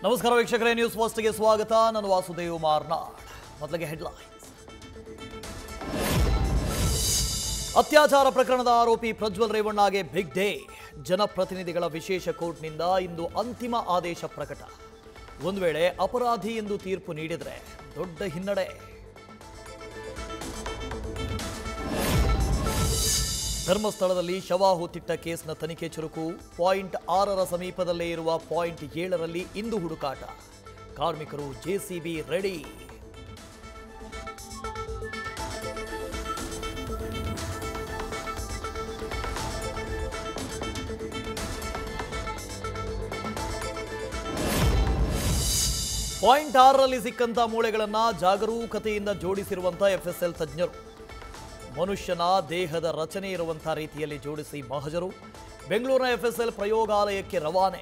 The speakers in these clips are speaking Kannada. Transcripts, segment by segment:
ನಮಸ್ಕಾರ ವೀಕ್ಷಕರೇ, ನ್ಯೂಸ್ ಫಸ್ಟ್ಗೆ ಸ್ವಾಗತ. ನಾನು ವಾಸುದೇವ್ ಮಾರ್ನಾಡ್. ಮೊದಲಿಗೆ ಹೆಡ್ಲೈನ್ಸ್. ಅತ್ಯಾಚಾರ ಪ್ರಕರಣದ ಆರೋಪಿ ಪ್ರಜ್ವಲ್ ರೇವಣ್ಣಗೆ ಬಿಗ್ ಡೇ. ಜನಪ್ರತಿನಿಧಿಗಳ ವಿಶೇಷ ಕೋರ್ಟ್ನಿಂದ ಇಂದು ಅಂತಿಮ ಆದೇಶ ಪ್ರಕಟ. ಒಂದು ವೇಳೆ ಅಪರಾಧಿ ಎಂದು ತೀರ್ಪು ನೀಡಿದರೆ ದೊಡ್ಡ ಹಿನ್ನಡೆ. ಧರ್ಮಸ್ಥಳದಲ್ಲಿ ಶವ ಹೂತಿಟ್ಟ ಕೇಸ್ನ ತನಿಖೆ ಚುರುಕು. ಪಾಯಿಂಟ್ 6ರ ಸಮೀಪದಲ್ಲೇ ಇರುವ ಪಾಯಿಂಟ್ 7ರಲ್ಲಿ ಇಂದು ಹುಡುಕಾಟ. ಕಾರ್ಮಿಕರು ಜೆಸಿಬಿ ರೆಡಿ. ಪಾಯಿಂಟ್ 6ರಲ್ಲಿ ಸಿಕ್ಕಂತ ಮೂಳೆಗಳನ್ನು ಜಾಗರೂಕತೆಯಿಂದ ಜೋಡಿಸಿರುವಂಥ FSL ತಜ್ಞರು. ಮನುಷ್ಯನ ದೇಹದ ರಚನೆ ಇರುವಂತಹ ರೀತಿಯಲ್ಲಿ ಜೋಡಿಸಿ ಮಹಜರು. ಬೆಂಗಳೂರಿನ FSL ಪ್ರಯೋಗಾಲಯಕ್ಕೆ ರವಾನೆ.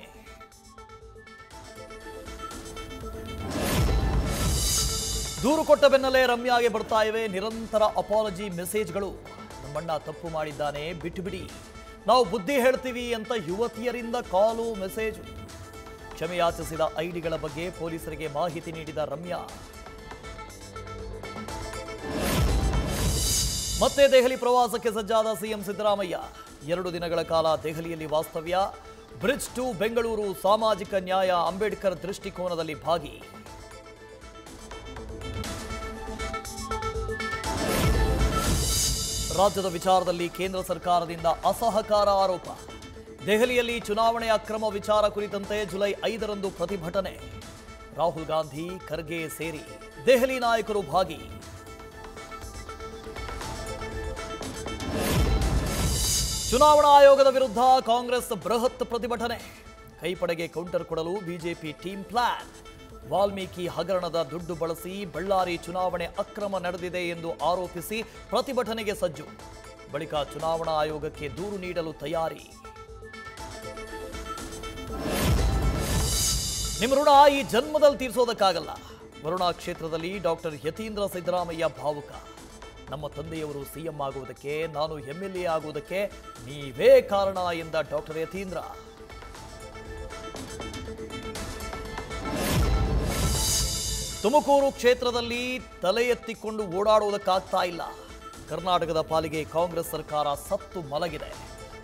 ದೂರು ಕೊಟ್ಟ ಬೆನ್ನಲ್ಲೇ ರಮ್ಯಾಗೆ ಬರ್ತಾ ಇವೆ ನಿರಂತರ ಅಪಾಲಜಿ ಮೆಸೇಜ್ಗಳು. ನಮ್ಮಣ್ಣ ತಪ್ಪು ಮಾಡಿದ್ದಾನೆ, ಬಿಟ್ಟು ಬಿಡಿ, ನಾವು ಬುದ್ಧಿ ಹೇಳ್ತೀವಿ ಅಂತ ಯುವತಿಯರಿಂದ ಕಾಲು ಮೆಸೇಜ್. ಕ್ಷಮೆಯಾಚಿಸಿದ ಐಡಿಗಳ ಬಗ್ಗೆ ಪೊಲೀಸರಿಗೆ ಮಾಹಿತಿ ನೀಡಿದ ರಮ್ಯಾ. ಮತ್ತೆ ದೆಹಲಿ ಪ್ರವಾಸಕ್ಕೆ ಸಜ್ಜಾದ ಸಿಎಂ ಸಿದ್ದರಾಮಯ್ಯ. 2 ದಿನಗಳ ಕಾಲ ದೆಹಲಿಯಲ್ಲಿ ವಾಸ್ತವ್ಯ. ಬ್ರಿಡ್ಜ್ ಟು ಬೆಂಗಳೂರು ಸಾಮಾಜಿಕ ನ್ಯಾಯ ಅಂಬೇಡ್ಕರ್ ದೃಷ್ಟಿಕೋನದಲ್ಲಿ ಭಾಗಿ. ರಾಜ್ಯದ ವಿಚಾರದಲ್ಲಿ ಕೇಂದ್ರ ಸರ್ಕಾರದಿಂದ ಅಸಹಕಾರ ಆರೋಪ. ದೆಹಲಿಯಲ್ಲಿ ಚುನಾವಣೆ ಅಕ್ರಮ ವಿಚಾರ ಕುರಿತಂತೆ ಜುಲೈ 5ರಂದು ಪ್ರತಿಭಟನೆ. ರಾಹುಲ್ ಗಾಂಧಿ, ಖರ್ಗೆ ಸೇರಿ ದೆಹಲಿ ನಾಯಕರು ಭಾಗಿ. ಚುನಾವಣಾ ಆಯೋಗದ ವಿರುದ್ಧ ಕಾಂಗ್ರೆಸ್ ಬೃಹತ್ ಪ್ರತಿಭಟನೆ. ಕೈಪಡೆಗೆ ಕೌಂಟರ್ ಕೊಡಲು ಬಿಜೆಪಿ ಟೀಮ್ ಪ್ಲಾನ್. ವಾಲ್ಮೀಕಿ ಹಗರಣದ ದುಡ್ಡು ಬಳಸಿ ಬಳ್ಳಾರಿ ಚುನಾವಣೆ ಅಕ್ರಮ ನಡೆದಿದೆ ಎಂದು ಆರೋಪಿಸಿ ಪ್ರತಿಭಟನೆಗೆ ಸಜ್ಜು. ಬಳಿಕ ಚುನಾವಣಾ ಆಯೋಗಕ್ಕೆ ದೂರು ನೀಡಲು ತಯಾರಿ. ನಿಮ್ಮ ಋಣ ಈ ಜನ್ಮದಲ್ಲಿ ತೀರಿಸೋದಕ್ಕಾಗಲ್ಲ. ವರುಣಾ ಕ್ಷೇತ್ರದಲ್ಲಿ ಡಾಕ್ಟರ್ ಯತೀಂದ್ರ ಸಿದ್ದರಾಮಯ್ಯ ಭಾವುಕ. ನಮ್ಮ ತಂದೆಯವರು ಸಿಎಂ ಆಗುವುದಕ್ಕೆ, ನಾನು MLA ಆಗುವುದಕ್ಕೆ ನೀವೇ ಕಾರಣ ಎಂದ ಡಾಕ್ಟರ್ ಯತೀಂದ್ರ. ತುಮಕೂರು ಕ್ಷೇತ್ರದಲ್ಲಿ ತಲೆ ಎತ್ತಿಕೊಂಡು ಓಡಾಡುವುದಕ್ಕಾಗ್ತಾ ಇಲ್ಲ. ಕರ್ನಾಟಕದ ಪಾಲಿಗೆ ಕಾಂಗ್ರೆಸ್ ಸರ್ಕಾರ ಸತ್ತು ಮಲಗಿದೆ.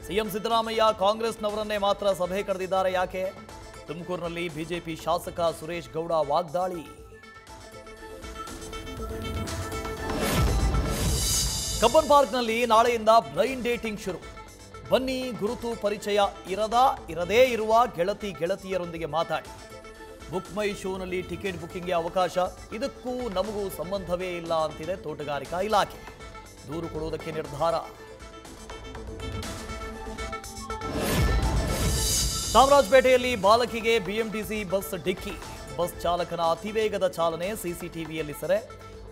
ಸಿಎಂ ಸಿದ್ದರಾಮಯ್ಯ ಕಾಂಗ್ರೆಸ್ನವರನ್ನೇ ಮಾತ್ರ ಸಭೆ ಕರೆದಿದ್ದಾರೆ. ಯಾಕೆ? ತುಮಕೂರಿನಲ್ಲಿ ಬಿಜೆಪಿ ಶಾಸಕ ಸುರೇಶ್ ಗೌಡ ವಾಗ್ದಾಳಿ. ಕಬ್ಬನ್ ಪಾರ್ಕ್ನಲ್ಲಿ ನಾಳೆಯಿಂದ ಬ್ಲೈಂಡ್ ಡೇಟಿಂಗ್ ಶುರು. ಬನ್ನಿ, ಗುರುತು ಪರಿಚಯ ಇರದೇ ಇರುವ ಗೆಳತಿಯರೊಂದಿಗೆ ಮಾತಾಡಿ. ಬುಕ್ ಮೈ ಶೋನಲ್ಲಿ ಟಿಕೆಟ್ ಬುಕ್ಕಿಂಗ್ಗೆ ಅವಕಾಶ. ಇದಕ್ಕೂ ನಮಗೂ ಸಂಬಂಧವೇ ಇಲ್ಲ ಅಂತಿದೆ ತೋಟಗಾರಿಕಾ ಇಲಾಖೆ. ದೂರು ಕೊಡುವುದಕ್ಕೆ ನಿರ್ಧಾರ. ಚಾಮರಾಜಪೇಟೆಯಲ್ಲಿ ಬಾಲಕಿಗೆ BMTC ಬಸ್ ಡಿಕ್ಕಿ. ಬಸ್ ಚಾಲಕನ ಅತಿವೇಗದ ಚಾಲನೆ ಸಿಸಿಟಿವಿಯಲ್ಲಿ ಸೆರೆ.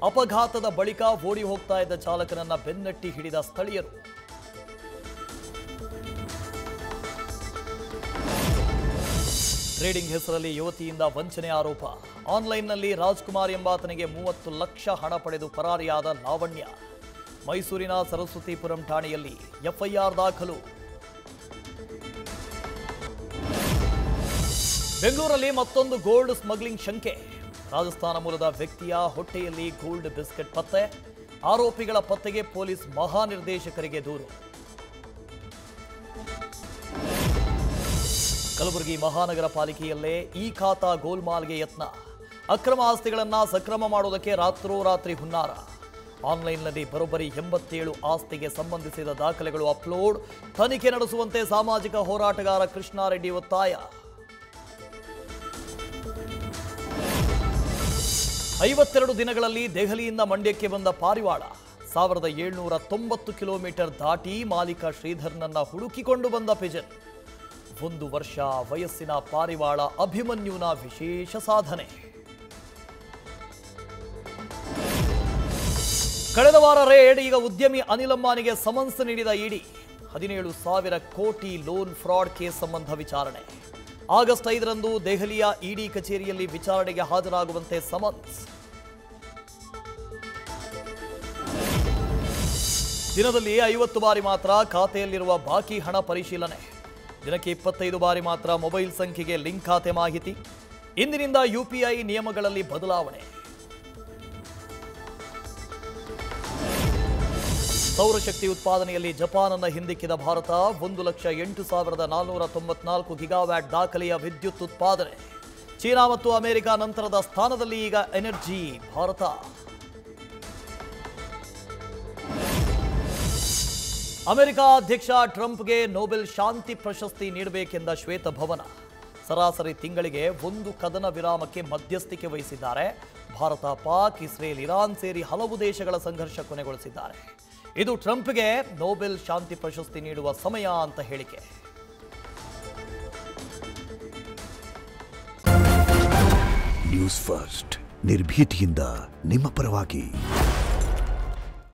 ಅಪಘಾತದ ಬಳಿಕ ಓಡಿ ಹೋಗ್ತಾ ಇದ್ದ ಚಾಲಕನನ್ನ ಬೆನ್ನಟ್ಟಿ ಹಿಡಿದ ಸ್ಥಳೀಯರು. ಟ್ರೇಡಿಂಗ್ ಹೆಸರಲ್ಲಿ ಯುವತಿಯಿಂದ ವಂಚನೆ ಆರೋಪ. ಆನ್ಲೈನ್ನಲ್ಲಿ ರಾಜ್ಕುಮಾರ್ ಎಂಬಾತನಿಗೆ 30 ಲಕ್ಷ ಹಣ ಪಡೆದು ಪರಾರಿಯಾದ ಲಾವಣ್ಯ. ಮೈಸೂರಿನ ಸರಸ್ವತಿಪುರಂ ಠಾಣೆಯಲ್ಲಿ FIR ದಾಖಲು. ಬೆಂಗಳೂರಲ್ಲಿ ಮತ್ತೊಂದು ಗೋಲ್ಡ್ ಸ್ಮಗ್ಲಿಂಗ್ ಶಂಕೆ. ರಾಜಸ್ಥಾನ ಮೂಲದ ವ್ಯಕ್ತಿಯ ಹೊಟ್ಟೆಯಲ್ಲಿ ಗೋಲ್ಡ್ ಬಿಸ್ಕೆಟ್ ಪತ್ತೆ. ಆರೋಪಿಗಳ ಪತ್ತೆಗೆ ಪೊಲೀಸ್ ಮಹಾನಿರ್ದೇಶಕರಿಗೆ ದೂರು. ಕಲಬುರಗಿ ಮಹಾನಗರ ಪಾಲಿಕೆಯಲ್ಲೇ ಈ ಖಾತಾ ಗೋಲ್ಮಾಲ್ಗೆ ಯತ್ನ. ಅಕ್ರಮ ಆಸ್ತಿಗಳನ್ನು ಸಕ್ರಮ ಮಾಡುವುದಕ್ಕೆ ರಾತ್ರೋರಾತ್ರಿ ಹುನ್ನಾರ. ಆನ್ಲೈನ್ನಲ್ಲಿ ಬರೋಬ್ಬರಿ 87 ಆಸ್ತಿಗೆ ಸಂಬಂಧಿಸಿದ ದಾಖಲೆಗಳು ಅಪ್ಲೋಡ್. ತನಿಖೆ ನಡೆಸುವಂತೆ ಸಾಮಾಜಿಕ ಹೋರಾಟಗಾರ ಕೃಷ್ಣಾರೆಡ್ಡಿ ಒತ್ತಾಯ. 52 ದಿನಗಳಲ್ಲಿ ದೆಹಲಿಯಿಂದ ಮಂಡ್ಯಕ್ಕೆ ಬಂದ ಪಾರಿವಾಳ. 1790 ಕಿಲೋಮೀಟರ್ ದಾಟಿ ಮಾಲೀಕ ಶ್ರೀಧರ್ನನ್ನ ಹುಡುಕಿಕೊಂಡು ಬಂದ ಪಿಜನ್. 1 ವರ್ಷ ವಯಸ್ಸಿನ ಪಾರಿವಾಳ ಅಭಿಮನ್ಯುನ ವಿಶೇಷ ಸಾಧನೆ. ಕಳೆದ ವಾರ ರೇಡ್, ಈಗ ಉದ್ಯಮಿ ಅನಿಲ್ ಅಂಬಾನಿಗೆ ಸಮನ್ಸ್ ನೀಡಿದ ಇಡಿ. 17,000 ಕೋಟಿ ಲೋನ್ ಫ್ರಾಡ್ ಕೇಸ್ ಸಂಬಂಧ ವಿಚಾರಣೆ. ಆಗಸ್ಟ್ 5ರಂದು ದೆಹಲಿಯ ಇಡಿ ಕಚೇರಿಯಲ್ಲಿ ವಿಚಾರಣೆಗೆ ಹಾಜರಾಗುವಂತೆ ಸಮನ್ಸ್. ದಿನದಲ್ಲಿ 50 ಬಾರಿ ಮಾತ್ರ ಖಾತೆಯಲ್ಲಿರುವ ಬಾಕಿ ಹಣ ಪರಿಶೀಲನೆ. ದಿನಕ್ಕೆ 25 ಬಾರಿ ಮಾತ್ರ ಮೊಬೈಲ್ ಸಂಖ್ಯೆಗೆ ಲಿಂಕ್ ಖಾತೆ ಮಾಹಿತಿ. ಇಂದಿನಿಂದ UPI ನಿಯಮಗಳಲ್ಲಿ ಬದಲಾವಣೆ. ಸೌರಶಕ್ತಿ ಉತ್ಪಾದನೆಯಲ್ಲಿ ಜಪಾನನ್ನು ಹಿಂದಿಕ್ಕಿದ ಭಾರತ 1,08,494 ಗಿಗಾವ್ಯಾಟ್ ದಾಖಲೆಯ ವಿದ್ಯುತ್ ಉತ್ಪಾದನೆ. ಚೀನಾ ಮತ್ತು ಅಮೆರಿಕ ನಂತರದ ಸ್ಥಾನದಲ್ಲಿ ಈಗ ಎನರ್ಜಿ ಭಾರತ. ಅಮೆರಿಕ ಅಧ್ಯಕ್ಷ ಟ್ರಂಪ್ಗೆ ನೊಬೆಲ್ ಶಾಂತಿ ಪ್ರಶಸ್ತಿ ನೀಡಬೇಕೆಂದ ಶ್ವೇತಭವನ. ಸರಾಸರಿ ತಿಂಗಳಿಗೆ 1 ಕದನ ವಿರಾಮಕ್ಕೆ ಮಧ್ಯಸ್ಥಿಕೆ ವಹಿಸಿದ್ದಾರೆ. ಭಾರತ, ಪಾಕ್, ಇಸ್ರೇಲ್, ಇರಾನ್ ಸೇರಿ ಹಲವು ದೇಶಗಳ ಸಂಘರ್ಷ ಕೊನೆಗೊಳಿಸಿದ್ದಾರೆ. ಇದು ಟ್ರಂಪ್ಗೆ ನೊಬೆಲ್ ಶಾಂತಿ ಪ್ರಶಸ್ತಿ ನೀಡುವ ಸಮಯ ಅಂತ ಹೇಳಿಕೆ. ನ್ಯೂಸ್ ಫಸ್ಟ್ ನಿರ್ಭೀತಿಯಿಂದ ನಿಮ್ಮ ಪರವಾಗಿ.